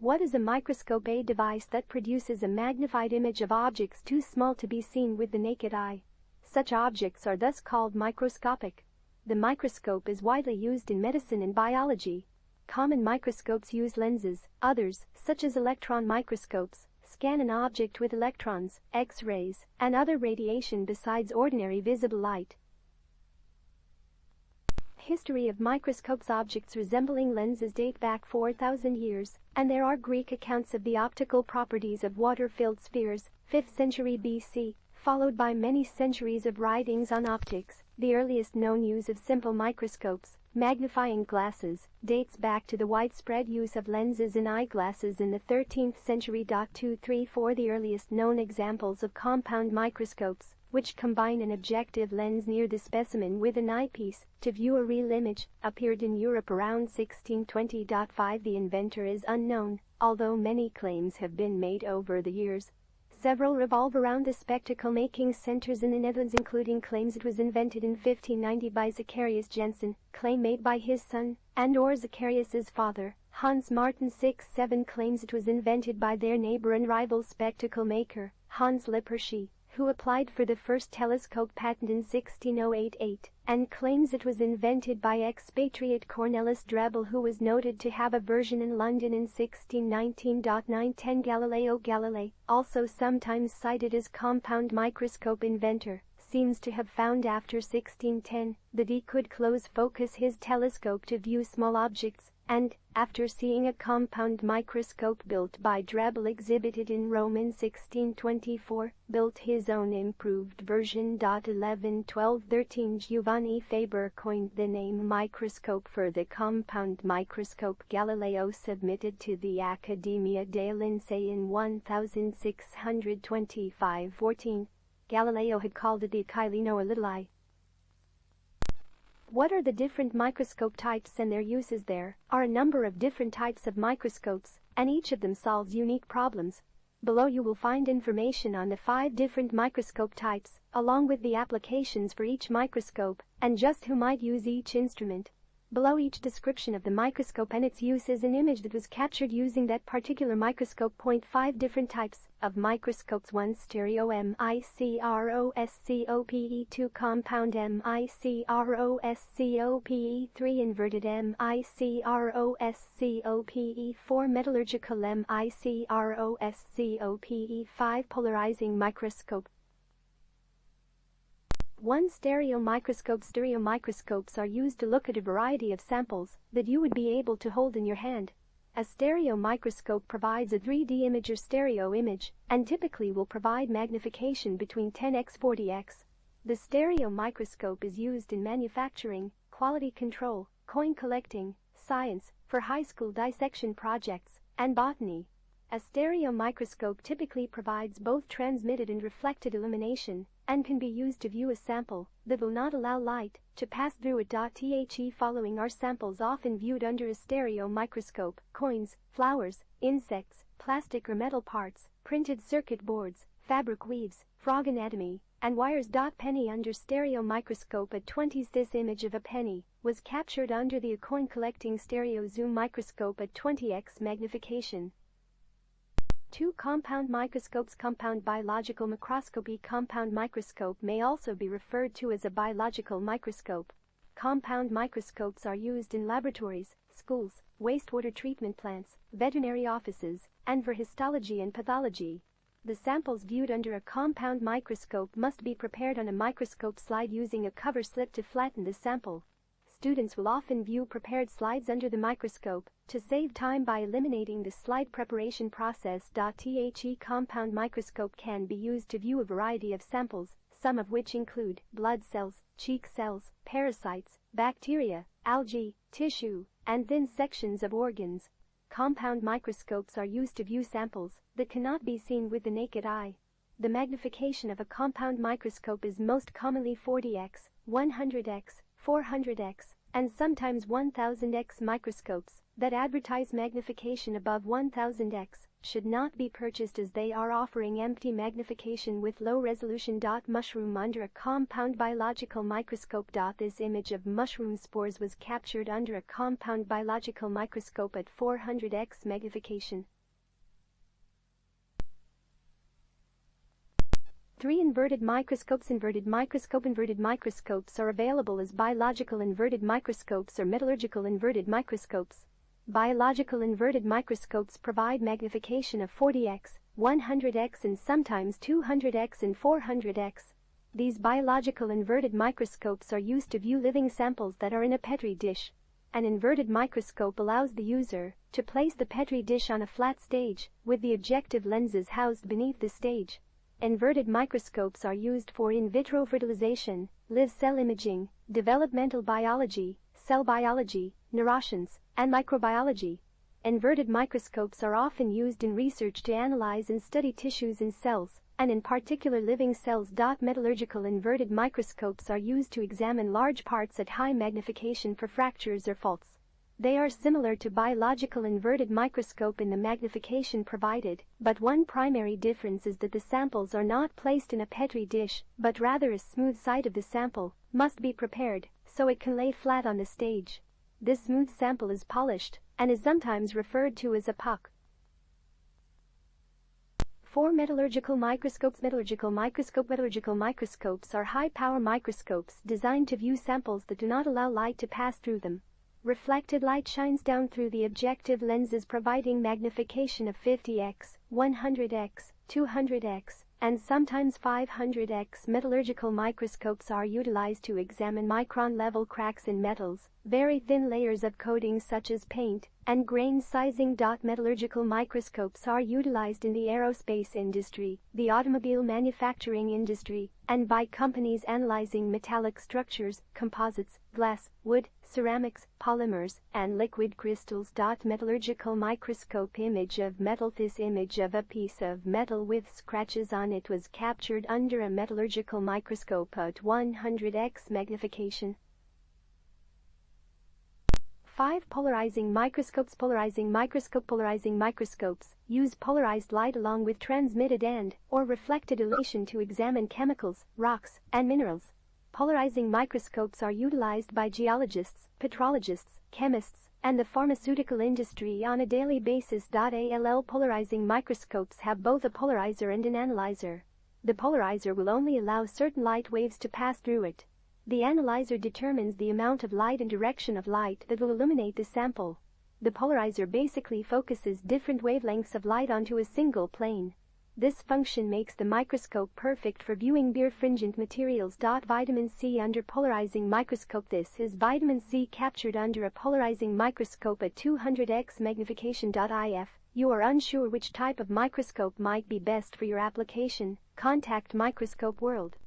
What is a microscope? A device that produces a magnified image of objects too small to be seen with the naked eye. Such objects are thus called microscopic. The microscope is widely used in medicine and biology. Common microscopes use lenses. Others, such as electron microscopes, scan an object with electrons, X-rays, and other radiation besides ordinary visible light. History of microscopes. Objects resembling lenses date back 4,000 years, and there are Greek accounts of the optical properties of water-filled spheres, 5th century BC, followed by many centuries of writings on optics. The earliest known use of simple microscopes, magnifying glasses, dates back to the widespread use of lenses in eyeglasses in the 13th century. 234 The earliest known examples of compound microscopes, which combine an objective lens near the specimen with an eyepiece to view a real image, appeared in Europe around 1620. 5 The inventor is unknown, although many claims have been made over the years. Several revolve around the spectacle-making centers in the Netherlands, including claims it was invented in 1590 by Zacharias Janssen, claim made by his son, and/or Zacharias's father, Hans Martin. 7 claims it was invented by their neighbor and rival spectacle-maker, Hans Lippershey, who applied for the first telescope patent in 16088, and claims it was invented by expatriate Cornelis Drebbel, who was noted to have a version in London in 1619. 910 Galileo Galilei, also sometimes cited as compound microscope inventor, seems to have found after 1610 that he could close focus his telescope to view small objects, and, after seeing a compound microscope built by Drebbel exhibited in Rome in 1624, built his own improved version. 1112-13 Giovanni Faber coined the name microscope for the compound microscope Galileo submitted to the Accademia dei Lincei in 1625. 14 Galileo had called it the Achillino or little eye. What are the different microscope types and their uses? There are a number of different types of microscopes, and each of them solves unique problems. Below you will find information on the 5 different microscope types, along with the applications for each microscope, and just who might use each instrument. Below each description of the microscope and its use is an image that was captured using that particular microscope. 5 different types of microscopes. 1 stereo microscope. 2 compound microscope. 3 inverted microscope. 4 metallurgical microscope. 5 polarizing microscope. 1 stereo microscope. Stereo microscopes are used to look at a variety of samples that you would be able to hold in your hand. A stereo microscope provides a 3D image or stereo image and typically will provide magnification between 10x 40x. The stereo microscope is used in manufacturing, quality control, coin collecting, science, for high school dissection projects, and botany. A stereo microscope typically provides both transmitted and reflected illumination and can be used to view a sample that will not allow light to pass through it. The following are samples often viewed under a stereo microscope: coins, flowers, insects, plastic or metal parts, printed circuit boards, fabric weaves, frog anatomy, and wires. Penny under stereo microscope. At 20s this image of a penny was captured under the coin collecting stereo zoom microscope at 20x magnification. 2 compound microscopes. Compound biological microscopy. Compound microscope may also be referred to as a biological microscope. Compound microscopes are used in laboratories, schools, wastewater treatment plants, veterinary offices, and for histology and pathology. The samples viewed under a compound microscope must be prepared on a microscope slide using a cover slip to flatten the sample. Students will often view prepared slides under the microscope to save time by eliminating the slide preparation process. The compound microscope can be used to view a variety of samples, some of which include blood cells, cheek cells, parasites, bacteria, algae, tissue, and thin sections of organs. Compound microscopes are used to view samples that cannot be seen with the naked eye. The magnification of a compound microscope is most commonly 40x, 100x, 400x, and sometimes 1000x. Microscopes that advertise magnification above 1000x should not be purchased as they are offering empty magnification with low resolution. Mushroom under a compound biological microscope. This image of mushroom spores was captured under a compound biological microscope at 400x magnification. 3. Inverted microscopes. Inverted microscopes are available as biological inverted microscopes or metallurgical inverted microscopes. Biological inverted microscopes provide magnification of 40x, 100x and sometimes 200x and 400x. These biological inverted microscopes are used to view living samples that are in a Petri dish. An inverted microscope allows the user to place the Petri dish on a flat stage, with the objective lenses housed beneath the stage. Inverted microscopes are used for in vitro fertilization, live cell imaging, developmental biology, cell biology, neuroscience, and microbiology. Inverted microscopes are often used in research to analyze and study tissues in cells, and in particular living cells. Metallurgical inverted microscopes are used to examine large parts at high magnification for fractures or faults. They are similar to biological inverted microscope in the magnification provided, but one primary difference is that the samples are not placed in a Petri dish, but rather a smooth side of the sample must be prepared so it can lay flat on the stage. This smooth sample is polished and is sometimes referred to as a puck. 4. Metallurgical microscopes. Metallurgical microscopes are high-power microscopes designed to view samples that do not allow light to pass through them. Reflected light shines down through the objective lenses, providing magnification of 50x, 100x, 200x, and sometimes 500x. Metallurgical microscopes are utilized to examine micron-level cracks in metals, very thin layers of coatings such as paint, and grain sizing. Metallurgical microscopes are utilized in the aerospace industry, the automobile manufacturing industry, and by companies analyzing metallic structures, composites, glass, wood, ceramics, polymers, and liquid crystals. Metallurgical microscope image of metal. This image of a piece of metal with scratches on it was captured under a metallurgical microscope at 100x magnification. 5. Polarizing microscopes. Polarizing microscopes use polarized light along with transmitted and/or reflected elation to examine chemicals, rocks, and minerals. Polarizing microscopes are utilized by geologists, petrologists, chemists, and the pharmaceutical industry on a daily basis. Polarizing microscopes have both a polarizer and an analyzer. The polarizer will only allow certain light waves to pass through it. The analyzer determines the amount of light and direction of light that will illuminate the sample. The polarizer basically focuses different wavelengths of light onto a single plane. This function makes the microscope perfect for viewing birefringent materials. Vitamin C under polarizing microscope. This is vitamin C captured under a polarizing microscope at 200x magnification. If you are unsure which type of microscope might be best for your application, contact Microscope World.